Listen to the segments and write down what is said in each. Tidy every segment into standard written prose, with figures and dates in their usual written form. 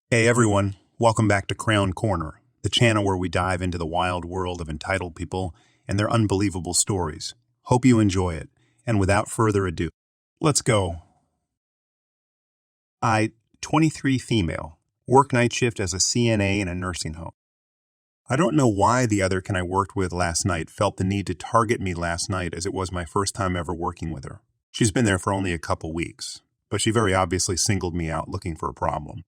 Hey everyone, welcome back to K-Korner, the channel where we dive into the wild world of entitled people and their unbelievable stories. Hope you enjoy it, and without further ado, let's go. 23 female, work night shift as a CNA in a nursing home. I don't know why the other I worked with last night felt the need to target me last night as it was my first time ever working with her. She's been there for only a couple weeks, but she very obviously singled me out looking for a problem.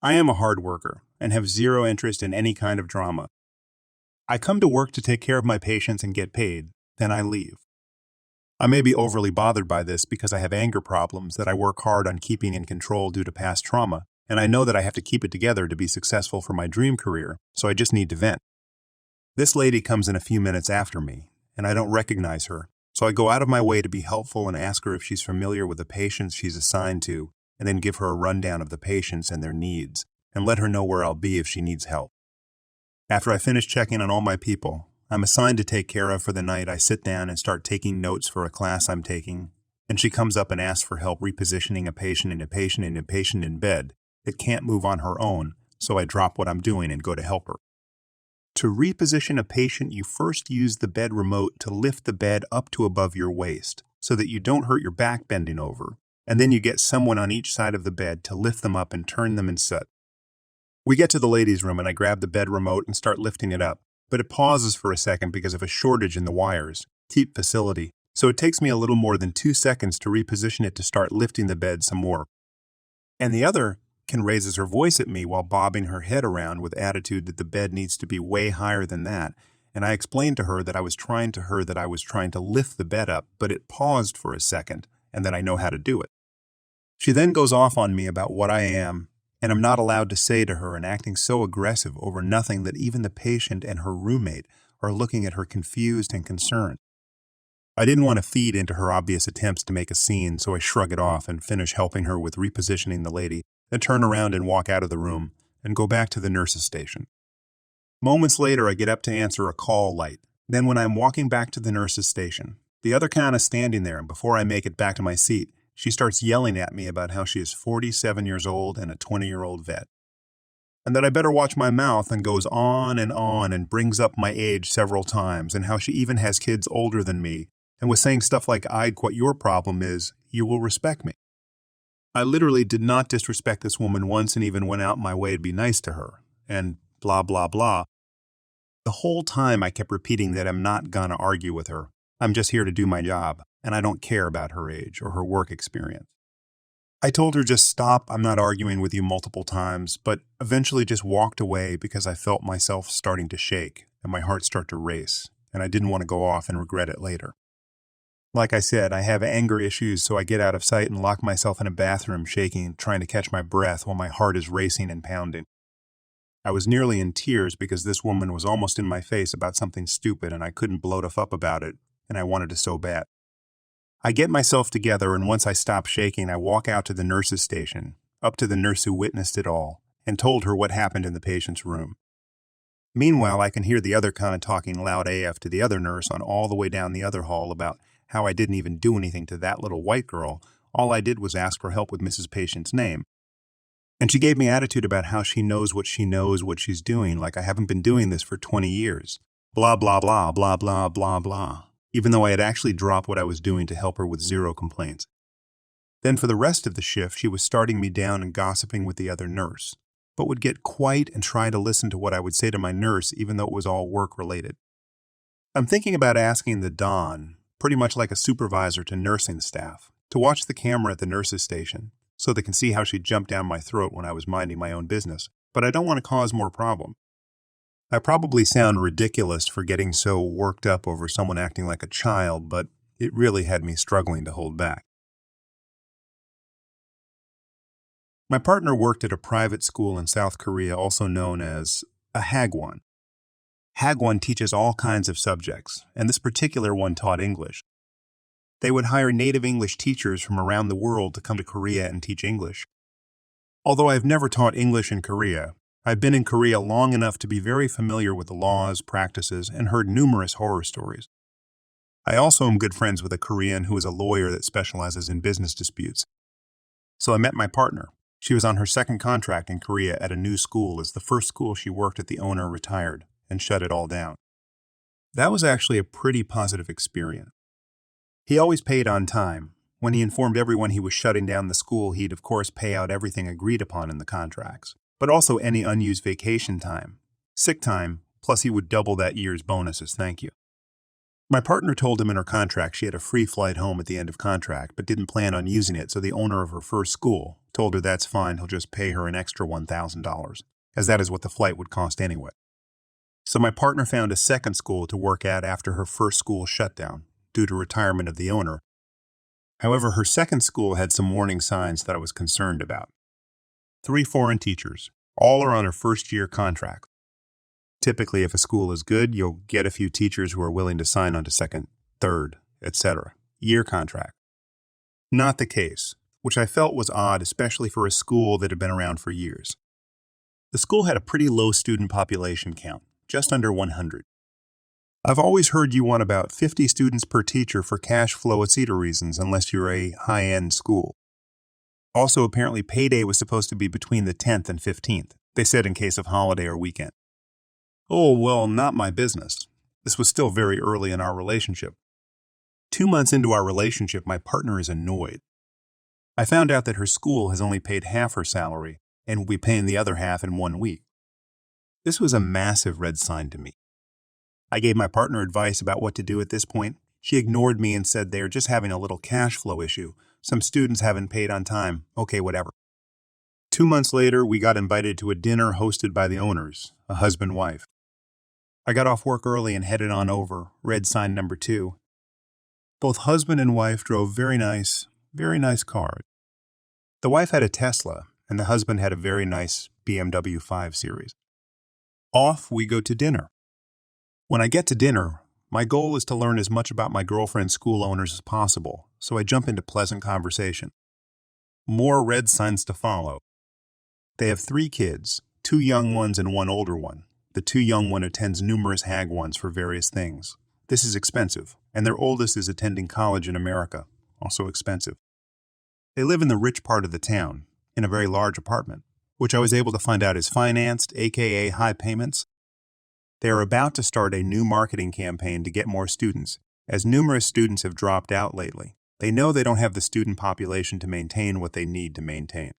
I am a hard worker and have zero interest in any kind of drama. I come to work to take care of my patients and get paid, then I leave. I may be overly bothered by this because I have anger problems that I work hard on keeping in control due to past trauma, and I know that I have to keep it together to be successful for my dream career, so I just need to vent. This lady comes in a few minutes after me, and I don't recognize her, so I go out of my way to be helpful and ask her if she's familiar with the patients she's assigned to, and then give her a rundown of the patients and their needs, and let her know where I'll be if she needs help. After I finish checking on all my people I'm assigned to take care of for the night, I sit down and start taking notes for a class I'm taking, and she comes up and asks for help repositioning a patient in bed that can't move on her own, so I drop what I'm doing and go to help her. To reposition a patient, you first use the bed remote to lift the bed up to above your waist so that you don't hurt your back bending over, and then you get someone on each side of the bed to lift them up and turn them and sit. We get to the ladies' room and I grab the bed remote and start lifting it up, but it pauses for a second because of a shortage in the wires. Cheap facility, so it takes me a little more than 2 seconds to reposition it to start lifting the bed some more. And the other raises her voice at me while bobbing her head around with attitude that the bed needs to be way higher than that, and I explained to her that I was trying to lift the bed up, but it paused for a second, and that I know how to do it. She then goes off on me about what I am, and I'm not allowed to say to her, and acting so aggressive over nothing that even the patient and her roommate are looking at her confused and concerned. I didn't want to feed into her obvious attempts to make a scene, so I shrug it off and finish helping her with repositioning the lady, then turn around and walk out of the room and go back to the nurse's station. Moments later, I get up to answer a call light. Then when I'm walking back to the nurse's station, the other is standing there, and before I make it back to my seat, she starts yelling at me about how she is 47 years old and a 20-year-old vet, and that I better watch my mouth, and goes on and brings up my age several times and how she even has kids older than me, and was saying stuff like, what your problem is, you will respect me. I literally did not disrespect this woman once and even went out my way to be nice to her, and blah, blah, blah. The whole time I kept repeating that I'm not gonna argue with her. I'm just here to do my job, and I don't care about her age or her work experience. I told her just stop, I'm not arguing with you multiple times, but eventually just walked away because I felt myself starting to shake and my heart start to race, and I didn't want to go off and regret it later. Like I said, I have anger issues, so I get out of sight and lock myself in a bathroom shaking, trying to catch my breath while my heart is racing and pounding. I was nearly in tears because this woman was almost in my face about something stupid and I couldn't blow the fuck about it, and I wanted to so bad. I get myself together, and once I stop shaking, I walk out to the nurse's station, up to the nurse who witnessed it all, and told her what happened in the patient's room. Meanwhile, I can hear the other talking loud AF to the other nurse on all the way down the other hall about how I didn't even do anything to that little white girl. All I did was ask for help with Mrs. Patient's name. And she gave me attitude about how she knows what she's doing, like I haven't been doing this for 20 years. Blah, blah, blah, blah, blah, blah, blah. Even though I had actually dropped what I was doing to help her with zero complaints. Then for the rest of the shift, she was starting me down and gossiping with the other nurse, but would get quiet and try to listen to what I would say to my nurse, even though it was all work-related. I'm thinking about asking the Don, pretty much like a supervisor to nursing staff, to watch the camera at the nurse's station, so they can see how she jumped down my throat when I was minding my own business, but I don't want to cause more problem. I probably sound ridiculous for getting so worked up over someone acting like a child, but it really had me struggling to hold back. My partner worked at a private school in South Korea, also known as a Hagwon. Hagwon teaches all kinds of subjects, and this particular one taught English. They would hire native English teachers from around the world to come to Korea and teach English. Although I've never taught English in Korea, I've been in Korea long enough to be very familiar with the laws, practices, and heard numerous horror stories. I also am good friends with a Korean who is a lawyer that specializes in business disputes. So I met my partner. She was on her second contract in Korea at a new school as the first school she worked at the owner retired and shut it all down. That was actually a pretty positive experience. He always paid on time. When he informed everyone he was shutting down the school, he'd of course pay out everything agreed upon in the contracts, but also any unused vacation time, sick time, plus he would double that year's bonus as thank you. My partner told him in her contract she had a free flight home at the end of contract, but didn't plan on using it, so the owner of her first school told her that's fine, he'll just pay her an extra $1,000, as that is what the flight would cost anyway. So my partner found a second school to work at after her first school shut down, due to retirement of the owner. However, her second school had some warning signs that I was concerned about. 3 foreign teachers, all are on her first-year contract. Typically, if a school is good, you'll get a few teachers who are willing to sign on to second, third, etc. year contract. Not the case, which I felt was odd, especially for a school that had been around for years. The school had a pretty low student population count, just under 100. I've always heard you want about 50 students per teacher for cash flow etc. reasons unless you're a high-end school. Also, apparently payday was supposed to be between the 10th and 15th, they said in case of holiday or weekend. Oh, well, not my business. This was still very early in our relationship. 2 months into our relationship, my partner is annoyed. I found out that her school has only paid half her salary and will be paying the other half in 1 week. This was a massive red sign to me. I gave my partner advice about what to do at this point. She ignored me and said they are just having a little cash flow issue. Some students haven't paid on time. Okay, whatever. 2 months later, we got invited to a dinner hosted by the owners, a husband-wife. I got off work early and headed on over, red sign number 2. Both husband and wife drove very nice cars. The wife had a Tesla, and the husband had a very nice BMW 5 Series. Off we go to dinner. When I get to dinner, my goal is to learn as much about my girlfriend's school owners as possible, so I jump into pleasant conversation. More red signs to follow. They have 3 kids, 2 young ones and 1 older one. The 2 young one attends numerous hag ones for various things. This is expensive, and their oldest is attending college in America, also expensive. They live in the rich part of the town, in a very large apartment, which I was able to find out is financed, aka high payments. They are about to start a new marketing campaign to get more students, as numerous students have dropped out lately. They know they don't have the student population to maintain what they need to maintain.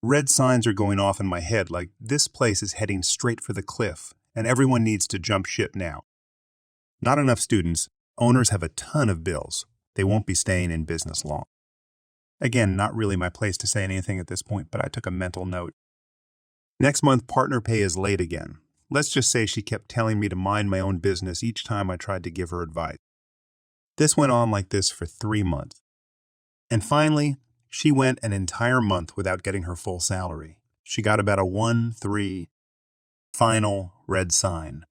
Red signs are going off in my head like this place is heading straight for the cliff, and everyone needs to jump ship now. Not enough students, owners have a ton of bills. They won't be staying in business long. Again, not really my place to say anything at this point, but I took a mental note. Next month, partner pay is late again. Let's just say she kept telling me to mind my own business each time I tried to give her advice. This went on like this for 3 months. And finally, she went an entire month without getting her full salary. She got about a 1-3 final red sign.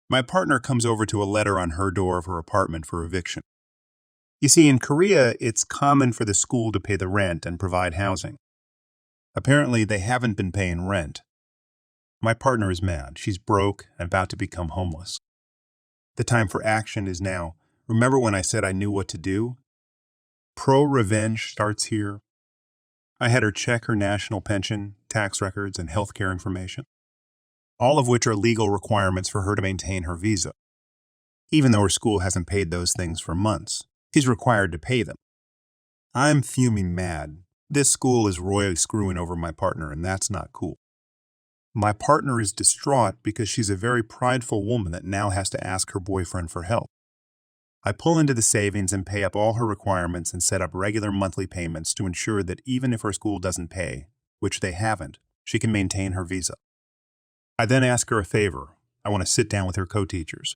My partner comes over to a letter on her door of her apartment for eviction. You see, in Korea, it's common for the school to pay the rent and provide housing. Apparently, they haven't been paying rent. My partner is mad. She's broke and about to become homeless. The time for action is now. Remember when I said I knew what to do? Pro-revenge starts here. I had her check her national pension, tax records, and healthcare information, all of which are legal requirements for her to maintain her visa. Even though her school hasn't paid those things for months, she's required to pay them. I'm fuming mad. This school is royally screwing over my partner, and that's not cool. My partner is distraught because she's a very prideful woman that now has to ask her boyfriend for help. I pull into the savings and pay up all her requirements and set up regular monthly payments to ensure that even if her school doesn't pay, which they haven't, she can maintain her visa. I then ask her a favor. I want to sit down with her co-teachers.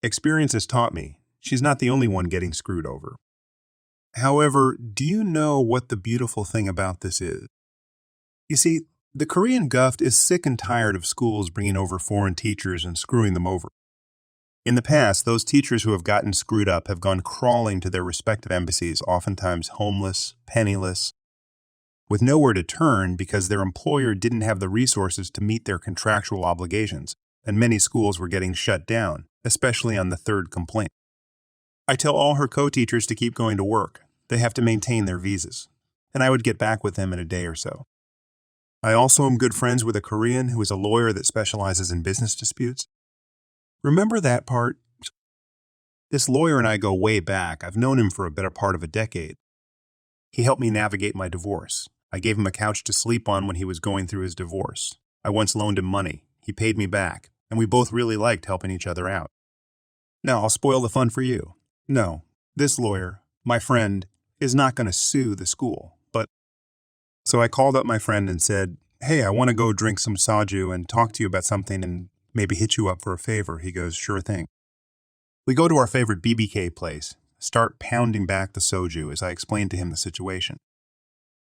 Experience has taught me she's not the only one getting screwed over. However, do you know what the beautiful thing about this is? You see, the Korean Gulf is sick and tired of schools bringing over foreign teachers and screwing them over. In the past, those teachers who have gotten screwed up have gone crawling to their respective embassies, oftentimes homeless, penniless, with nowhere to turn because their employer didn't have the resources to meet their contractual obligations, and many schools were getting shut down, especially on the 3rd complaint. I tell all her co-teachers to keep going to work. They have to maintain their visas. and I would get back with them in a day or so. I also am good friends with a Korean who is a lawyer that specializes in business disputes. Remember that part? This lawyer and I go way back. I've known him for a better part of a decade. He helped me navigate my divorce. I gave him a couch to sleep on when he was going through his divorce. I once loaned him money. He paid me back, and we both really liked helping each other out. Now, I'll spoil the fun for you. No, this lawyer, my friend, is not going to sue the school, but... So I called up my friend and said, "Hey, I want to go drink some soju and talk to you about something and maybe hit you up for a favor." He goes, "Sure thing." We go to our favorite BBK place, start pounding back the soju as I explain to him the situation.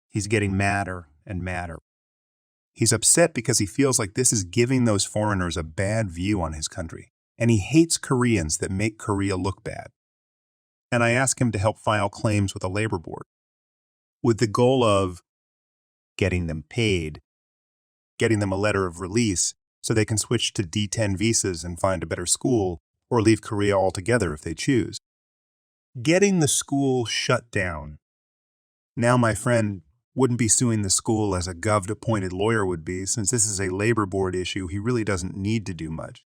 He's getting madder and madder. He's upset because he feels like this is giving those foreigners a bad view on his country, and he hates Koreans that make Korea look bad. And I ask him to help file claims with the labor board, with the goal of getting them paid, getting them a letter of release so they can switch to D10 visas and find a better school, or leave Korea altogether if they choose. Getting the school shut down. Now my friend wouldn't be suing the school as a gov-appointed lawyer would be, since this is a labor board issue. He really doesn't need to do much.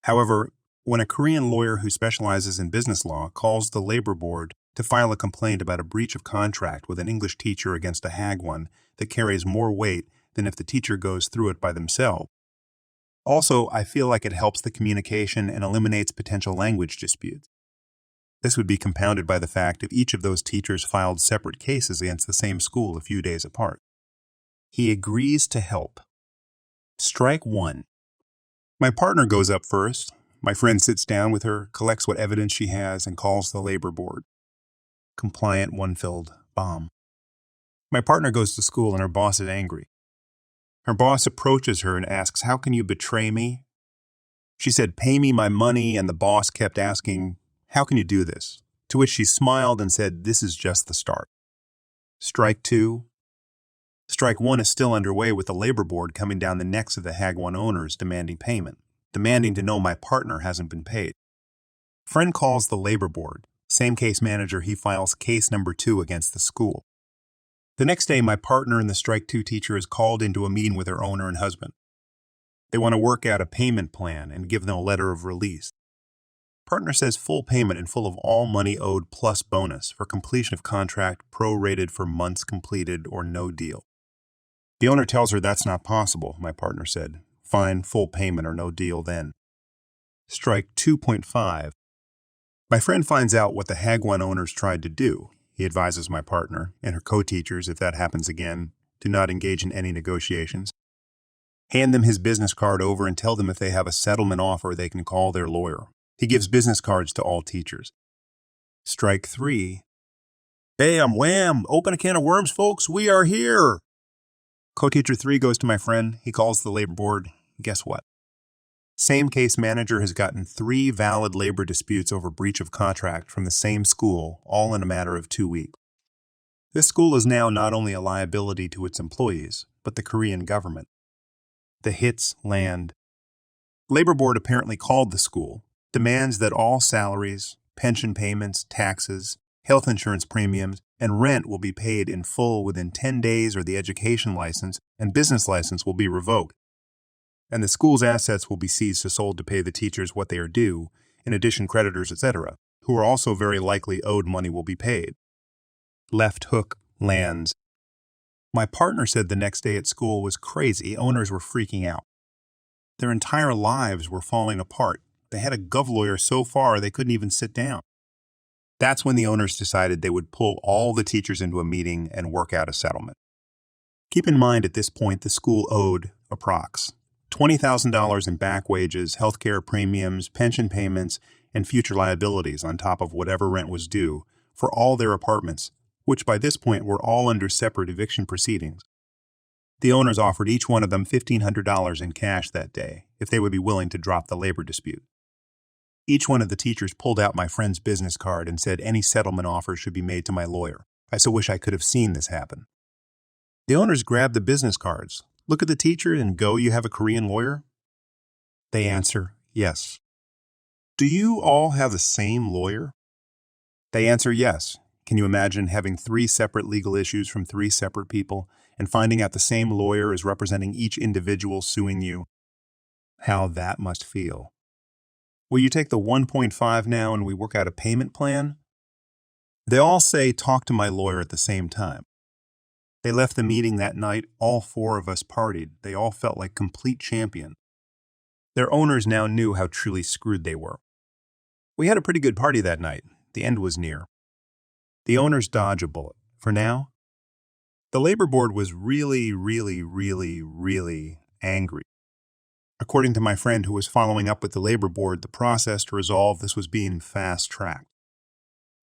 However, when a Korean lawyer who specializes in business law calls the labor board to file a complaint about a breach of contract with an English teacher against a Hagwon that carries more weight than if the teacher goes through it by themselves. Also, I feel like it helps the communication and eliminates potential language disputes. This would be compounded by the fact if each of those teachers filed separate cases against the same school a few days apart. He agrees to help. Strike one. My partner goes up first. My friend sits down with her, collects what evidence she has, and calls the labor board. Compliant, one-filled bomb. My partner goes to school and her boss is angry. Her boss approaches her and asks, "How can you betray me?" She said, "Pay me my money," and the boss kept asking, "How can you do this?" To which she smiled and said, "This is just the start." Strike two. Strike one is still underway with the labor board coming down the necks of the Hagwon owners demanding payment, demanding to know my partner hasn't been paid. Friend calls the labor board. Same case manager, he files case number 2 against the school. The next day, my partner and the strike 2 teacher is called into a meeting with her owner and husband. They want to work out a payment plan and give them a letter of release. Partner says full payment in full of all money owed plus bonus for completion of contract prorated for months completed or no deal. The owner tells her that's not possible, my partner said. Fine, full payment or no deal then. Strike 2.5. My friend finds out what the Hagwon owners tried to do. He advises my partner and her co-teachers, if that happens again, do not engage in any negotiations. Hand them his business card over and tell them if they have a settlement offer, they can call their lawyer. He gives business cards to all teachers. Strike 3. Bam, wham, open a can of worms, folks, we are here. Co-teacher 3 goes to my friend. He calls the labor board. Guess what? Same case manager has gotten 3 valid labor disputes over breach of contract from the same school, all in a matter of 2 weeks. This school is now not only a liability to its employees, but the Korean government. The hits land. Labor board apparently called the school, demands that all salaries, pension payments, taxes, health insurance premiums, and rent will be paid in full within 10 days or the education license and business license will be revoked. And the school's assets will be seized or sold to pay the teachers what they are due, in addition creditors, etc., who are also very likely owed money will be paid. Left hook lands. My partner said the next day at school was crazy. Owners were freaking out. Their entire lives were falling apart. They had a gov lawyer so far they couldn't even sit down. That's when the owners decided they would pull all the teachers into a meeting and work out a settlement. Keep in mind at this point the school owed, approx. $20,000 in back wages, healthcare premiums, pension payments, and future liabilities on top of whatever rent was due for all their apartments, which by this point were all under separate eviction proceedings. The owners offered each one of them $1,500 in cash that day if they would be willing to drop the labor dispute. Each one of the teachers pulled out my friend's business card and said any settlement offer should be made to my lawyer. I so wish I could have seen this happen. The owners grabbed the business cards, look at the teacher, and go, "You have a Korean lawyer?" They answer, "Yes." "Do you all have the same lawyer?" They answer, "Yes. Can you imagine having three separate legal issues from three separate people and finding out the same lawyer is representing each individual suing you? How that must feel. Will you take the 1.5 now and we work out a payment plan? They all say talk to my lawyer at the same time. They left the meeting that night, all four of us partied. They all felt like complete champions. Their owners now knew how truly screwed they were. We had a pretty good party that night. The end was near. The owners dodge a bullet. For now, the labor board was really angry. According to my friend who was following up with the labor board, the process to resolve this was being fast-tracked.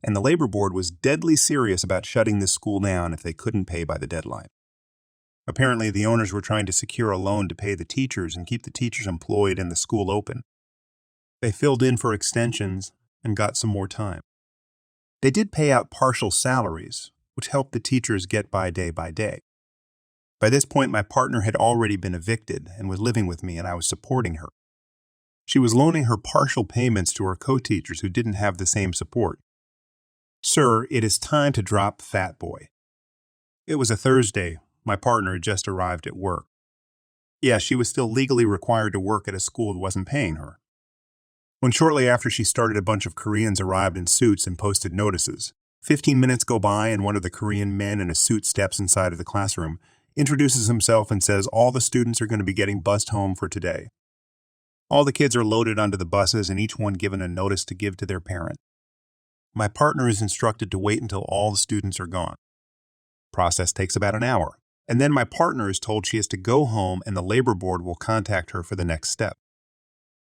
And the labor board was deadly serious about shutting this school down if they couldn't pay by the deadline. Apparently, the owners were trying to secure a loan to pay the teachers and keep the teachers employed and the school open. They filled in for extensions and got some more time. They did pay out partial salaries, which helped the teachers get by day by day. By this point, my partner had already been evicted and was living with me, and I was supporting her. She was loaning her partial payments to her co-teachers who didn't have the same support. Sir, it is time to drop Fat Boy. It was a Thursday. My partner had just arrived at work. Yeah, she was still legally required to work at a school that wasn't paying her. When shortly after she started, a bunch of Koreans arrived in suits and posted notices. 15 minutes go by and one of the Korean men in a suit steps inside of the classroom, introduces himself and says all the students are going to be getting bused home for today. All the kids are loaded onto the buses and each one given a notice to give to their parent. My partner is instructed to wait until all the students are gone. Process takes about an hour, and then my partner is told she has to go home and the labor board will contact her for the next step.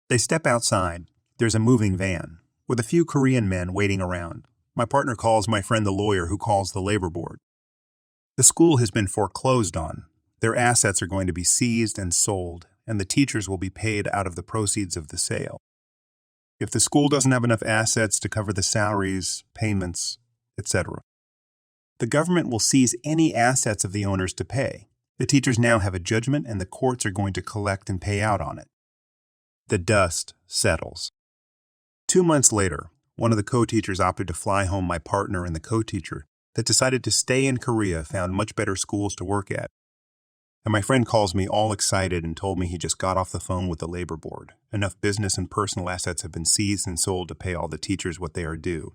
They step outside. There's a moving van with a few Korean men waiting around. My partner calls my friend the lawyer who calls the labor board. The school has been foreclosed on. Their assets are going to be seized and sold, and the teachers will be paid out of the proceeds of the sale. If the school doesn't have enough assets to cover the salaries, payments, etc., the government will seize any assets of the owners to pay. The teachers now have a judgment, and the courts are going to collect and pay out on it. The dust settles. 2 months later, one of the co-teachers opted to fly home my partner, and the co-teacher that decided to stay in Korea found much better schools to work at. And my friend calls me all excited and told me he just got off the phone with the labor board. Enough business and personal assets have been seized and sold to pay all the teachers what they are due.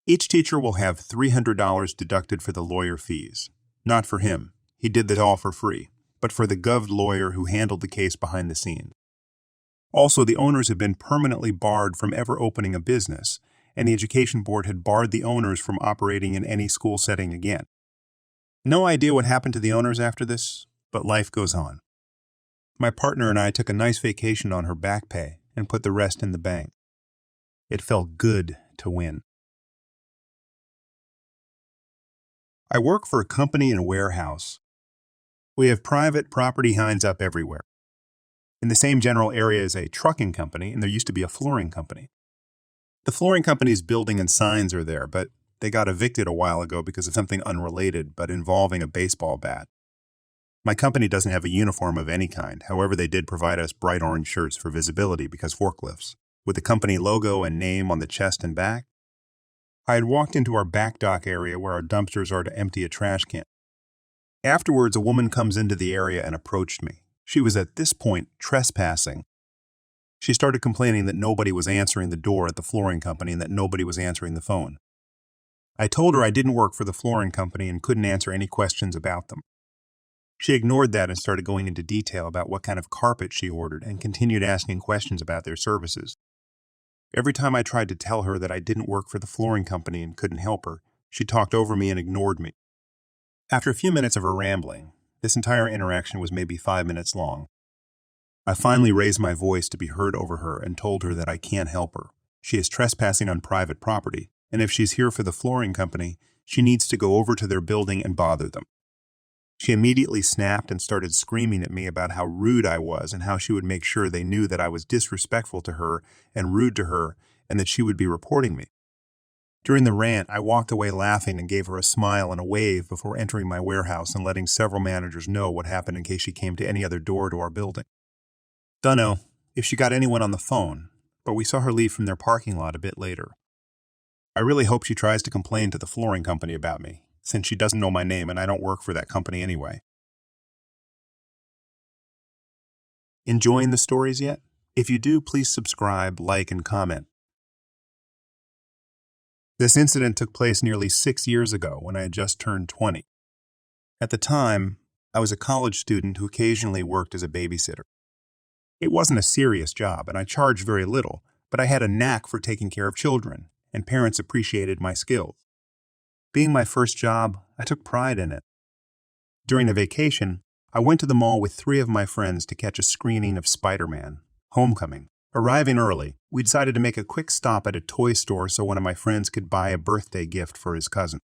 Each teacher will have $300 deducted for the lawyer fees. Not for him. He did that all for free. But for the governed lawyer who handled the case behind the scenes. Also, the owners have been permanently barred from ever opening a business, and the education board had barred the owners from operating in any school setting again. No idea what happened to the owners after this, but life goes on. My partner and I took a nice vacation on her back pay and put the rest in the bank. It felt good to win. I work for a company in a warehouse. We have private property signs up everywhere. In the same general area as a trucking company, and there used to be a flooring company. The flooring company's building and signs are there, but they got evicted a while ago because of something unrelated, but involving a baseball bat. My company doesn't have a uniform of any kind. However, they did provide us bright orange shirts for visibility because forklifts, with the company logo and name on the chest and back. I had walked into our back dock area where our dumpsters are to empty a trash can. Afterwards, a woman comes into the area and approached me. She was at this point trespassing. She started complaining that nobody was answering the door at the flooring company and that nobody was answering the phone. I told her I didn't work for the flooring company and couldn't answer any questions about them. She ignored that and started going into detail about what kind of carpet she ordered and continued asking questions about their services. Every time I tried to tell her that I didn't work for the flooring company and couldn't help her, she talked over me and ignored me. After a few minutes of her rambling, this entire interaction was maybe 5 minutes long. I finally raised my voice to be heard over her and told her that I can't help her. She is trespassing on private property, and if she's here for the flooring company, she needs to go over to their building and bother them. She immediately snapped and started screaming at me about how rude I was and how she would make sure they knew that I was disrespectful to her and rude to her and that she would be reporting me. During the rant, I walked away laughing and gave her a smile and a wave before entering my warehouse and letting several managers know what happened in case she came to any other door to our building. Dunno if she got anyone on the phone, but we saw her leave from their parking lot a bit later. I really hope she tries to complain to the flooring company about me, since she doesn't know my name and I don't work for that company anyway. Enjoying the stories yet? If you do, please subscribe, like, and comment. This incident took place nearly 6 years ago when I had just turned 20. At the time, I was a college student who occasionally worked as a babysitter. It wasn't a serious job, and I charged very little, but I had a knack for taking care of children, and parents appreciated my skills. Being my first job, I took pride in it. During a vacation, I went to the mall with 3 of my friends to catch a screening of Spider-Man: Homecoming. Arriving early, we decided to make a quick stop at a toy store so one of my friends could buy a birthday gift for his cousin.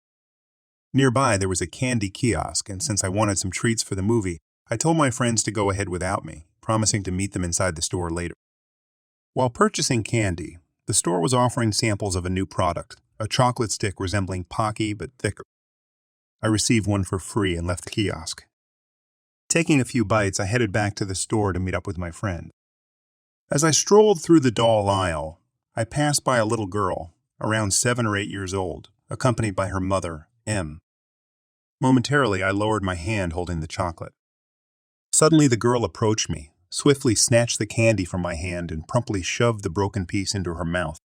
Nearby, there was a candy kiosk, and since I wanted some treats for the movie, I told my friends to go ahead without me, promising to meet them inside the store later. While purchasing candy, the store was offering samples of a new product, a chocolate stick resembling Pocky but thicker. I received one for free and left the kiosk. Taking a few bites, I headed back to the store to meet up with my friend. As I strolled through the doll aisle, I passed by a little girl, around 7 or 8 years old, accompanied by her mother, M. Momentarily, I lowered my hand holding the chocolate. Suddenly, the girl approached me, swiftly snatched the candy from my hand, and promptly shoved the broken piece into her mouth.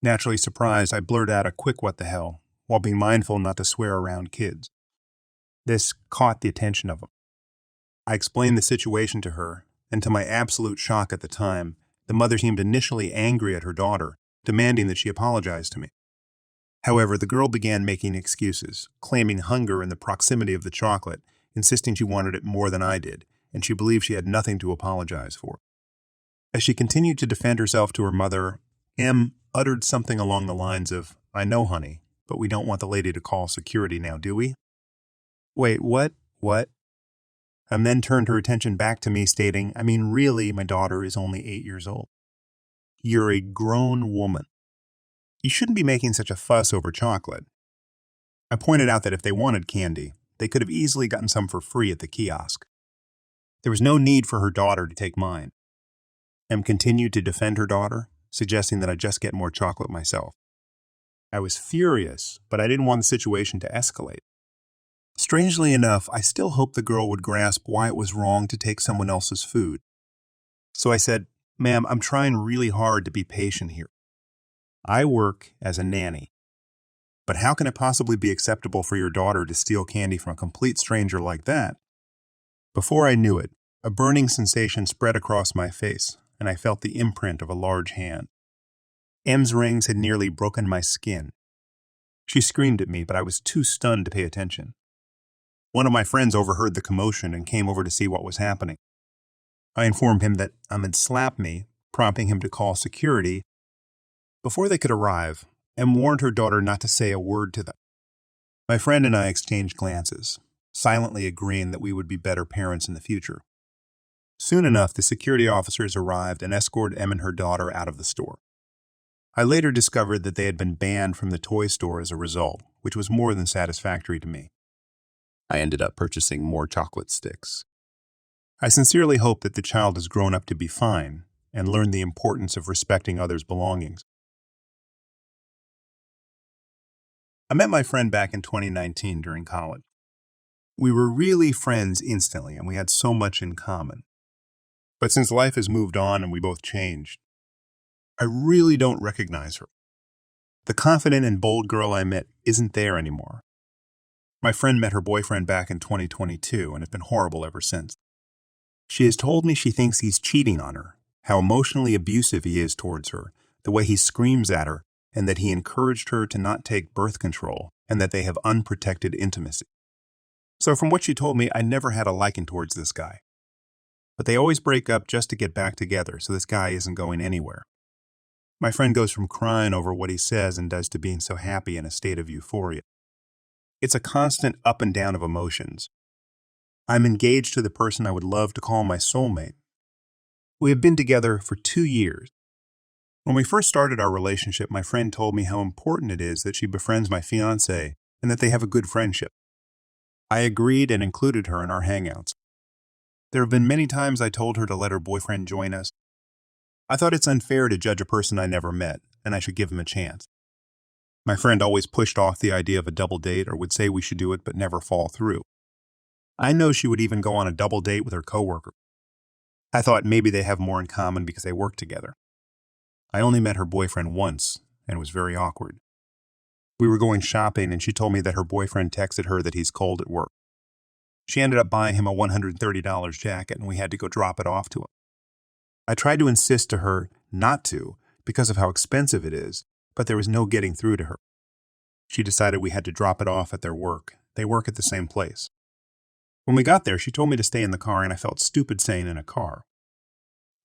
Naturally surprised, I blurted out a quick "what the hell," while being mindful not to swear around kids. This caught the attention of them. I explained the situation to her, and to my absolute shock at the time, the mother seemed initially angry at her daughter, demanding that she apologize to me. However, the girl began making excuses, claiming hunger in the proximity of the chocolate, insisting she wanted it more than I did, and she believed she had nothing to apologize for. As she continued to defend herself to her mother, M uttered something along the lines of, "I know, honey, but we don't want the lady to call security now, do we?" "Wait, what? What?" And then turned her attention back to me, stating, "I mean, really, my daughter is only 8 years old. You're a grown woman. You shouldn't be making such a fuss over chocolate." I pointed out that if they wanted candy, they could have easily gotten some for free at the kiosk. There was no need for her daughter to take mine. M continued to defend her daughter, suggesting that I just get more chocolate myself. I was furious, but I didn't want the situation to escalate. Strangely enough, I still hoped the girl would grasp why it was wrong to take someone else's food. So I said, "Ma'am, I'm trying really hard to be patient here. I work as a nanny. But how can it possibly be acceptable for your daughter to steal candy from a complete stranger like that?" Before I knew it, a burning sensation spread across my face, and I felt the imprint of a large hand. M's rings had nearly broken my skin. She screamed at me, but I was too stunned to pay attention. One of my friends overheard the commotion and came over to see what was happening. I informed him that M had slapped me, prompting him to call security. Before they could arrive, M warned her daughter not to say a word to them. My friend and I exchanged glances, silently agreeing that we would be better parents in the future. Soon enough, the security officers arrived and escorted M and her daughter out of the store. I later discovered that they had been banned from the toy store as a result, which was more than satisfactory to me. I ended up purchasing more chocolate sticks. I sincerely hope that the child has grown up to be fine and learned the importance of respecting others' belongings. I met my friend back in 2019 during college. We were really friends instantly, and we had so much in common. But since life has moved on and we both changed, I really don't recognize her. The confident and bold girl I met isn't there anymore. My friend met her boyfriend back in 2022 and it's been horrible ever since. She has told me she thinks he's cheating on her, how emotionally abusive he is towards her, the way he screams at her, and that he encouraged her to not take birth control, and that they have unprotected intimacy. So from what she told me, I never had a liking towards this guy. But they always break up just to get back together, so this guy isn't going anywhere. My friend goes from crying over what he says and does to being so happy in a state of euphoria. It's a constant up and down of emotions. I'm engaged to the person I would love to call my soulmate. We have been together for 2 years. When we first started our relationship, my friend told me how important it is that she befriends my fiancé and that they have a good friendship. I agreed and included her in our hangouts. There have been many times I told her to let her boyfriend join us. I thought it's unfair to judge a person I never met, and I should give him a chance. My friend always pushed off the idea of a double date or would say we should do it but never fall through. I know she would even go on a double date with her coworker. I thought maybe they have more in common because they work together. I only met her boyfriend once, and it was very awkward. We were going shopping, and she told me that her boyfriend texted her that he's cold at work. She ended up buying him a $130 jacket, and we had to go drop it off to him. I tried to insist to her not to because of how expensive it is, but there was no getting through to her. She decided we had to drop it off at their work. They work at the same place. When we got there, she told me to stay in the car, and I felt stupid staying in a car.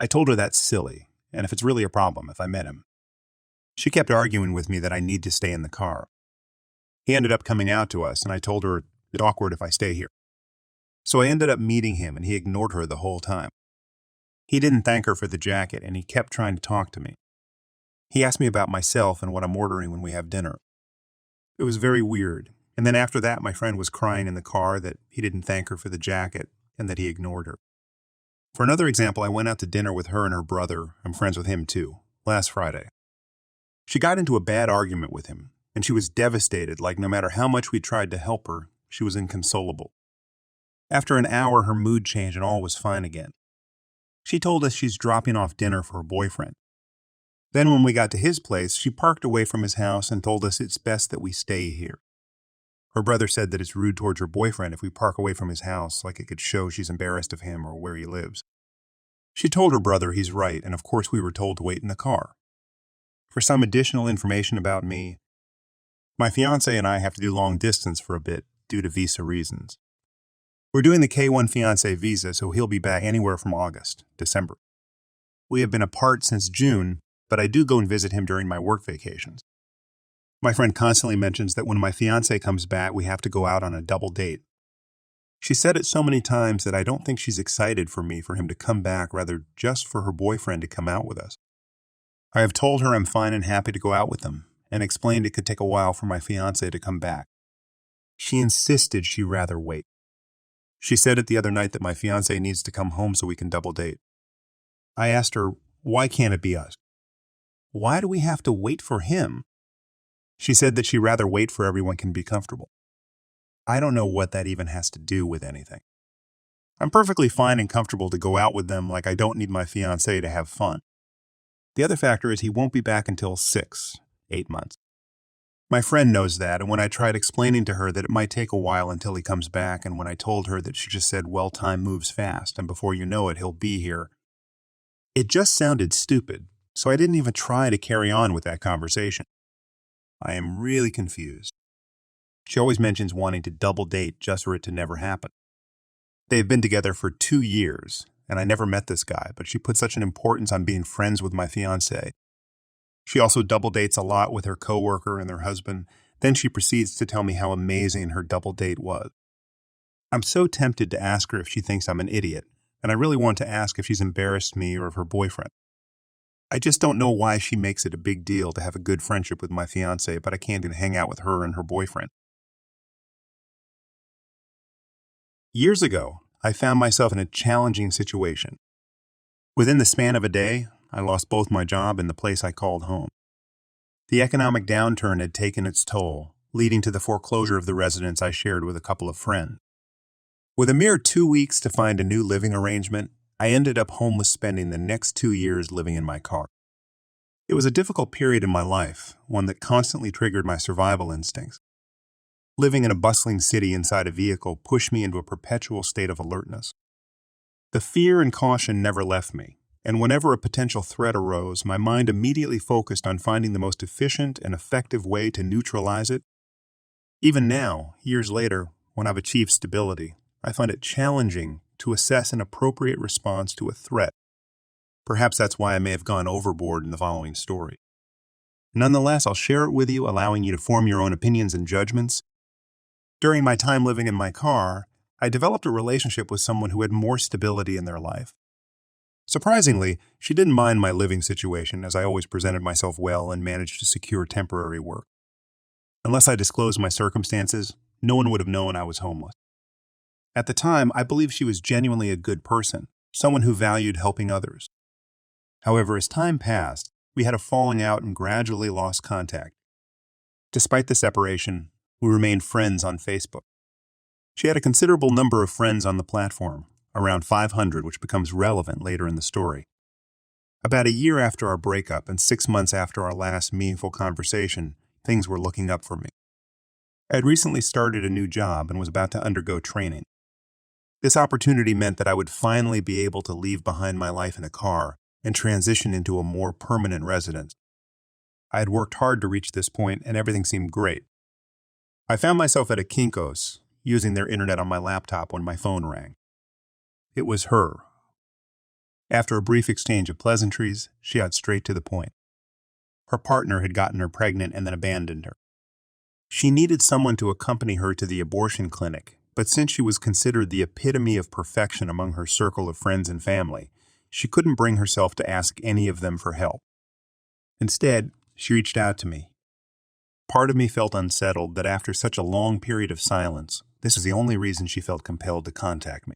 I told her that's silly, and if it's really a problem if I met him. She kept arguing with me that I need to stay in the car. He ended up coming out to us, and I told her it's awkward if I stay here. So I ended up meeting him, and he ignored her the whole time. He didn't thank her for the jacket, and he kept trying to talk to me. He asked me about myself and what I'm ordering when we have dinner. It was very weird, and then after that my friend was crying in the car that he didn't thank her for the jacket and that he ignored her. For another example, I went out to dinner with her and her brother, I'm friends with him too, last Friday. She got into a bad argument with him, and she was devastated, like no matter how much we tried to help her, she was inconsolable. After an hour, her mood changed and all was fine again. She told us she's dropping off dinner for her boyfriend. Then when we got to his place, she parked away from his house and told us it's best that we stay here. Her brother said that it's rude towards her boyfriend if we park away from his house, like it could show she's embarrassed of him or where he lives. She told her brother he's right, and of course we were told to wait in the car. For some additional information about me, my fiancé and I have to do long distance for a bit due to visa reasons. We're doing the K-1 fiancé visa, so he'll be back anywhere from August, December. We have been apart since June, but I do go and visit him during my work vacations. My friend constantly mentions that when my fiancé comes back, we have to go out on a double date. She said it so many times that I don't think she's excited for him to come back, rather just for her boyfriend to come out with us. I have told her I'm fine and happy to go out with them, and explained it could take a while for my fiancé to come back. She insisted she'd rather wait. She said it the other night that my fiancé needs to come home so we can double date. I asked her, why can't it be us? Why do we have to wait for him? She said that she'd rather wait for everyone can be comfortable. I don't know what that even has to do with anything. I'm perfectly fine and comfortable to go out with them, like I don't need my fiancé to have fun. The other factor is he won't be back until 8 months. My friend knows that, and when I tried explaining to her that it might take a while until he comes back, and when I told her that she just said, well, time moves fast, and before you know it, he'll be here, it just sounded stupid, so I didn't even try to carry on with that conversation. I am really confused. She always mentions wanting to double date just for it to never happen. They've been together for 2 years, and I never met this guy, but she put such an importance on being friends with my fiancé. She also double dates a lot with her coworker and their husband. Then she proceeds to tell me how amazing her double date was. I'm so tempted to ask her if she thinks I'm an idiot, and I really want to ask if she's embarrassed me or of her boyfriend. I just don't know why she makes it a big deal to have a good friendship with my fiancé, but I can't even hang out with her and her boyfriend. Years ago, I found myself in a challenging situation. Within the span of a day, I lost both my job and the place I called home. The economic downturn had taken its toll, leading to the foreclosure of the residence I shared with a couple of friends. With a mere 2 weeks to find a new living arrangement, I ended up homeless, spending the next 2 years living in my car. It was a difficult period in my life, one that constantly triggered my survival instincts. Living in a bustling city inside a vehicle pushed me into a perpetual state of alertness. The fear and caution never left me, and whenever a potential threat arose, my mind immediately focused on finding the most efficient and effective way to neutralize it. Even now, years later, when I've achieved stability, I find it challenging to assess an appropriate response to a threat. Perhaps that's why I may have gone overboard in the following story. Nonetheless, I'll share it with you, allowing you to form your own opinions and judgments. During my time living in my car, I developed a relationship with someone who had more stability in their life. Surprisingly, she didn't mind my living situation, as I always presented myself well and managed to secure temporary work. Unless I disclosed my circumstances, no one would have known I was homeless. At the time, I believed she was genuinely a good person, someone who valued helping others. However, as time passed, we had a falling out and gradually lost contact. Despite the separation, we remained friends on Facebook. She had a considerable number of friends on the platform, around 500, which becomes relevant later in the story. About a year after our breakup and 6 months after our last meaningful conversation, things were looking up for me. I had recently started a new job and was about to undergo training. This opportunity meant that I would finally be able to leave behind my life in a car and transition into a more permanent residence. I had worked hard to reach this point, and everything seemed great. I found myself at a Kinko's, using their internet on my laptop when my phone rang. It was her. After a brief exchange of pleasantries, she got straight to the point. Her partner had gotten her pregnant and then abandoned her. She needed someone to accompany her to the abortion clinic, but since she was considered the epitome of perfection among her circle of friends and family, she couldn't bring herself to ask any of them for help. Instead, she reached out to me. Part of me felt unsettled that after such a long period of silence, this was the only reason she felt compelled to contact me.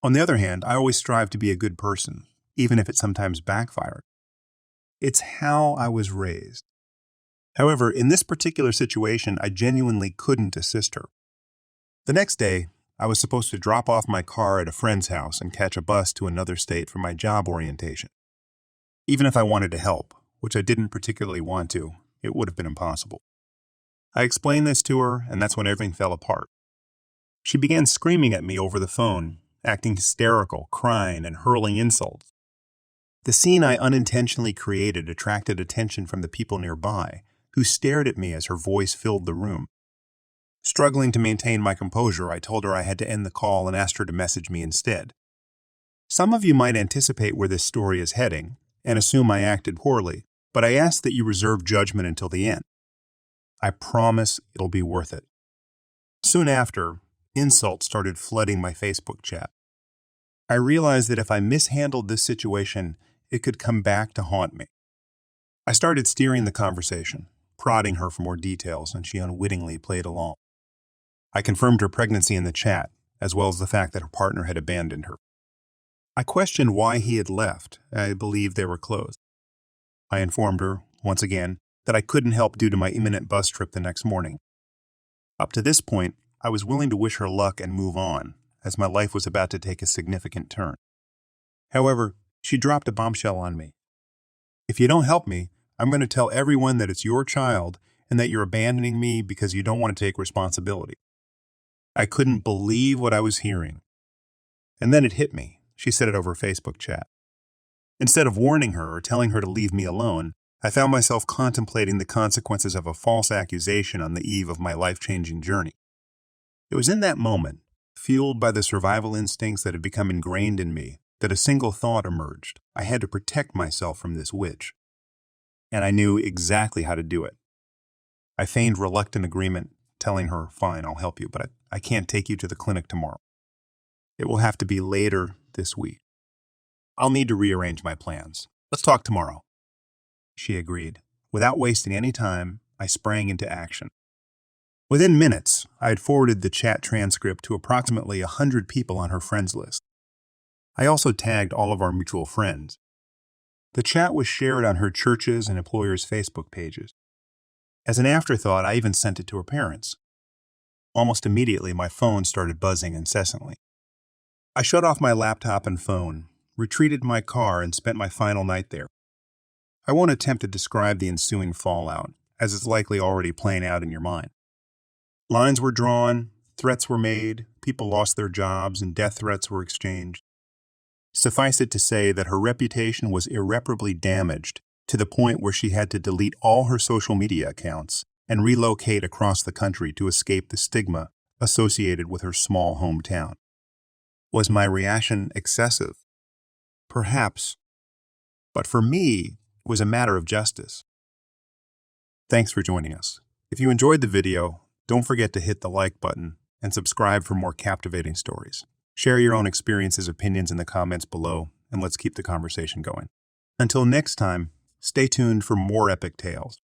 On the other hand, I always strive to be a good person, even if it sometimes backfired. It's how I was raised. However, in this particular situation, I genuinely couldn't assist her. The next day, I was supposed to drop off my car at a friend's house and catch a bus to another state for my job orientation. Even if I wanted to help, which I didn't particularly want to, it would have been impossible. I explained this to her, and that's when everything fell apart. She began screaming at me over the phone, acting hysterical, crying, and hurling insults. The scene I unintentionally created attracted attention from the people nearby, who stared at me as her voice filled the room. Struggling to maintain my composure, I told her I had to end the call and asked her to message me instead. Some of you might anticipate where this story is heading and assume I acted poorly, but I ask that you reserve judgment until the end. I promise it'll be worth it. Soon after, insults started flooding my Facebook chat. I realized that if I mishandled this situation, it could come back to haunt me. I started steering the conversation, prodding her for more details, and she unwittingly played along. I confirmed her pregnancy in the chat, as well as the fact that her partner had abandoned her. I questioned why he had left. I believed they were closed. I informed her, once again, that I couldn't help due to my imminent bus trip the next morning. Up to this point, I was willing to wish her luck and move on, as my life was about to take a significant turn. However, she dropped a bombshell on me. If you don't help me, I'm going to tell everyone that it's your child and that you're abandoning me because you don't want to take responsibility. I couldn't believe what I was hearing. And then it hit me. She said it over Facebook chat. Instead of warning her or telling her to leave me alone, I found myself contemplating the consequences of a false accusation on the eve of my life-changing journey. It was in that moment, fueled by the survival instincts that had become ingrained in me, that a single thought emerged. I had to protect myself from this witch. And I knew exactly how to do it. I feigned reluctant agreement, telling her, fine, I'll help you, but I can't take you to the clinic tomorrow. It will have to be later this week. I'll need to rearrange my plans. Let's talk tomorrow. She agreed. Without wasting any time, I sprang into action. Within minutes, I had forwarded the chat transcript to approximately 100 people on her friends list. I also tagged all of our mutual friends. The chat was shared on her church's and employers' Facebook pages. As an afterthought, I even sent it to her parents. Almost immediately, my phone started buzzing incessantly. I shut off my laptop and phone, retreated to my car, and spent my final night there. I won't attempt to describe the ensuing fallout, as it's likely already playing out in your mind. Lines were drawn, threats were made, people lost their jobs, and death threats were exchanged. Suffice it to say that her reputation was irreparably damaged to the point where she had to delete all her social media accounts and relocate across the country to escape the stigma associated with her small hometown. Was my reaction excessive? Perhaps. But for me, it was a matter of justice. Thanks for joining us. If you enjoyed the video, don't forget to hit the like button and subscribe for more captivating stories. Share your own experiences, opinions in the comments below, and let's keep the conversation going. Until next time, stay tuned for more epic tales.